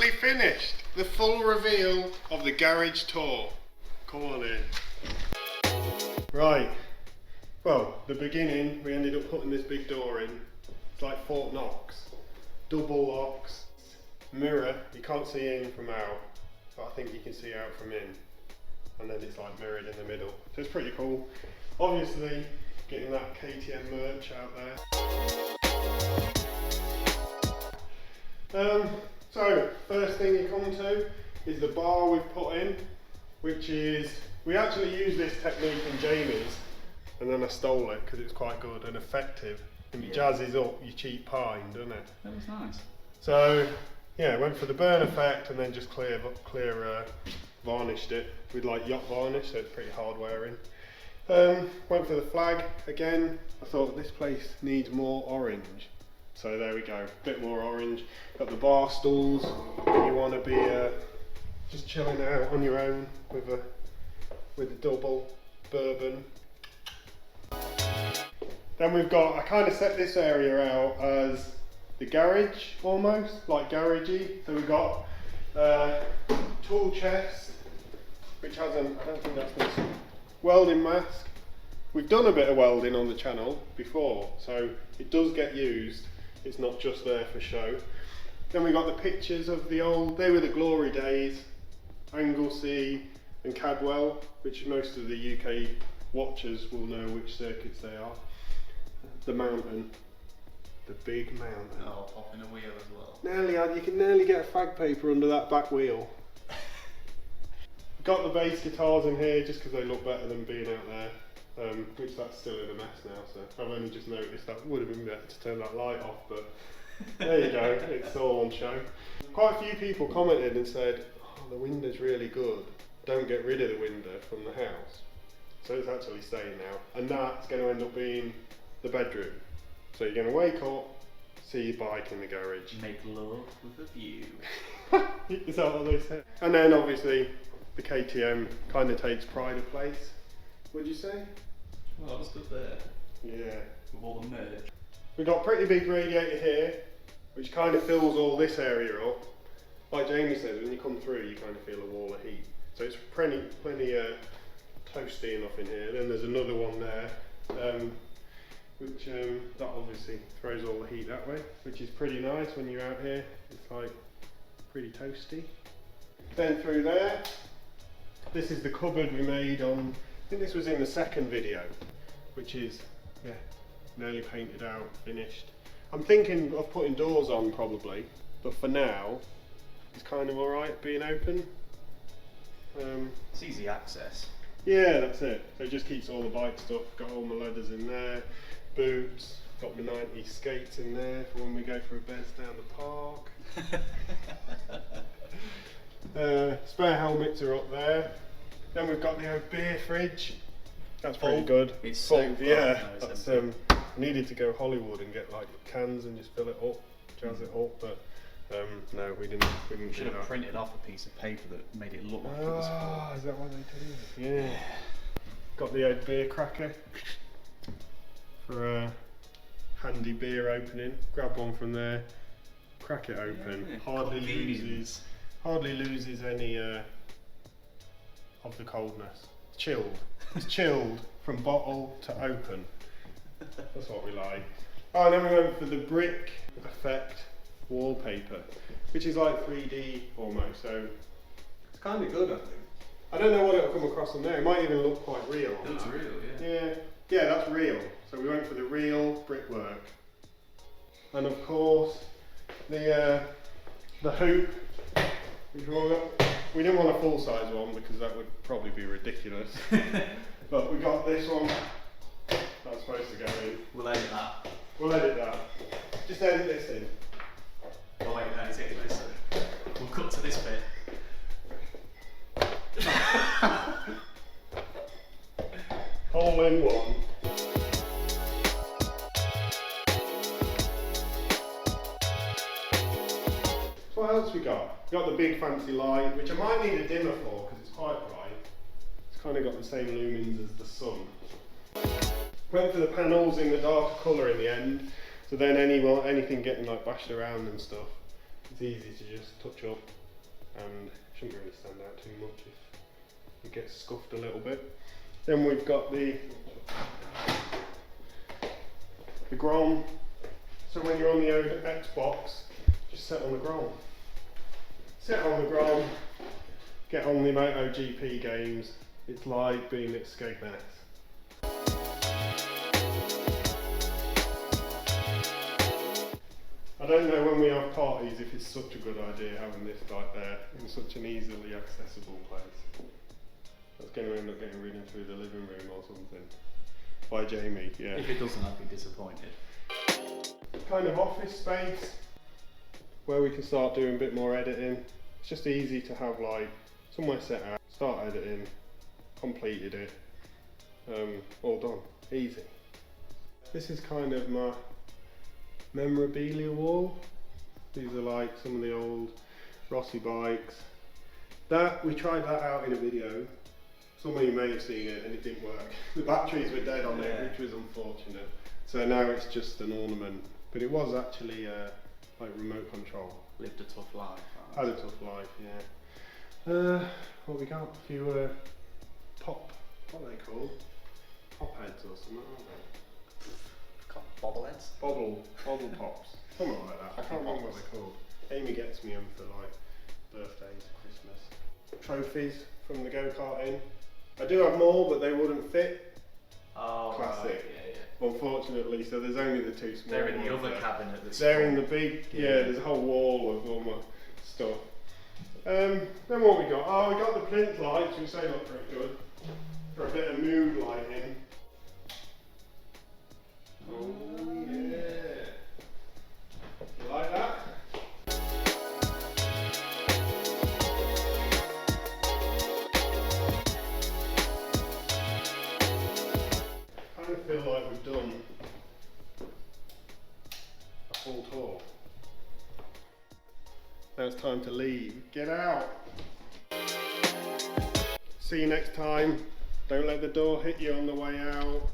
finally finished. The full reveal of the garage tour. Come on in. Right. Well, the beginning, we ended up putting this big door in. It's like Fort Knox. Double locks. Mirror. You can't see in from out, but I think you can see out from in. And then it's like mirrored in the middle. So it's pretty cool. Obviously, getting that KTM merch out there. So, first thing you come to is the bar we've put in, which is, we actually used this technique in Jamie's, and then I stole it because it was quite good and effective. And it jazzes up your cheap pine, doesn't it? That was nice. So, yeah, went for the burn effect and then just clear varnished it with like yacht varnish, so it's pretty hard wearing. Went for the flag again. I thought this place needs more orange, so there we go, a bit more orange. Got the bar stools when you want to be just chilling out on your own with a double bourbon. Then we've got, I kind of set this area out as the garage almost, like garagey. So we've got tool chest, which has an, I don't think that's this, welding mask. We've done a bit of welding on the channel before, so it does get used. It's not just there for show. Then we got the pictures of the old, they were the glory days, Anglesey and Cadwell, which most of the UK watchers will know which circuits they are. The mountain, the big mountain. Oh, popping a wheel as well. You can nearly get a fag paper under that back wheel. Got the bass guitars in here just because they look better than being out there, which that's still in a mess now, so I've only just noticed that would have been better to turn that light off, but there you go, it's all on show. Quite a few people commented and said, oh, the window's really good, don't get rid of the window from the house. So it's actually staying now, and that's going to end up being the bedroom. So you're going to wake up, see your bike in the garage. Make love with a view. Is that what they said? And then obviously the KTM kind of takes pride of place. What'd you say? Well, that was good there. Yeah. With all the merch. We've got a pretty big radiator here, which kind of fills all this area up. Like Jamie says, when you come through you kind of feel a wall of heat. So it's plenty toasty enough in here. Then there's another one there, which that obviously throws all the heat that way, which is pretty nice when you're out here. It's like pretty toasty. Then through there, this is the cupboard we made on, I think this was in the second video, which is, yeah, nearly painted out, finished. I'm thinking of putting doors on probably, but for now, it's kind of alright being open. It's easy access. Yeah, that's it. So it just keeps all the bike stuff, got all my leathers in there, boots, got my 90 skates in there for when we go for a bez down the park. Spare helmets are up there. Then we've got the old beer fridge. That's pretty good. It's full, so yeah. That's needed to go Hollywood and get like cans and just fill it up, jazz it up, but no, we didn't. We should have printed off a piece of paper that made it look like it was full. Ah, is that what they do? Yeah. Got the old beer cracker for a handy beer opening. Grab one from there, crack it open. Yeah, hardly loses any of the coldness. It's chilled. It's chilled from bottle to open. That's what we like. Oh, and then we went for the brick effect wallpaper, which is like 3D almost, so it's kind of good, I think. I don't know what it'll come across on there. It might even look quite real. It looks real, yeah. Yeah, that's real. So we went for the real brickwork, and of course the hoop. We didn't want a full size one because that would probably be ridiculous. But we got this one. That's supposed to go in. We'll edit that. We'll edit that. Just edit this in. Oh wait, no, it's it. Listen. We'll cut to this bit. Hole in one. So what else we got? We got the big fancy light, which I might need a dimmer for because it's quite bright. It's kind of got the same lumens as the sun. Went for the panels in the darker colour in the end, so then anything getting like bashed around and stuff it's easy to just touch up and shouldn't really stand out too much if it gets scuffed a little bit. Then we've got the Grum. So when you're on the Xbox, just sit on the Grum. Sit on the Grum, get on the MotoGP games. It's like being at Skegness. I don't know when we have parties if it's such a good idea having this like there in such an easily accessible place. That's going to end up getting ridden through the living room or something. By Jamie, yeah. If it doesn't, I'd be disappointed. Kind of office space where we can start doing a bit more editing. It's just easy to have like somewhere set out, start editing, completed it, all done, easy. This is kind of my memorabilia wall. These are like some of the old Rossi bikes. We tried that out in a video. Some of you may have seen it and it didn't work. The batteries were dead on it, which was unfortunate. So now it's just an ornament. But it was actually like remote control. Lived a tough life. Had a tough life, yeah. What we got? A few what are they called? Pop heads or something, aren't they? Bobbleheads? Bobble pops. Something like that. I can't remember what they're called. Amy gets me them for like birthdays, Christmas. Trophies from the go-karting. I do have more, but they wouldn't fit. Oh, Classic. right, yeah. Unfortunately, so there's only the two small They're in the ones other there. cabinet that's They're in the big, yeah, there's a whole wall of all my stuff. Then what we got? Oh, we got the plinth lights, which they look pretty good. For a bit of mood lighting. Oh yeah. You like that? I kind of feel like we've done a full tour. Now it's time to leave. Get out! See you next time. Don't let the door hit you on the way out.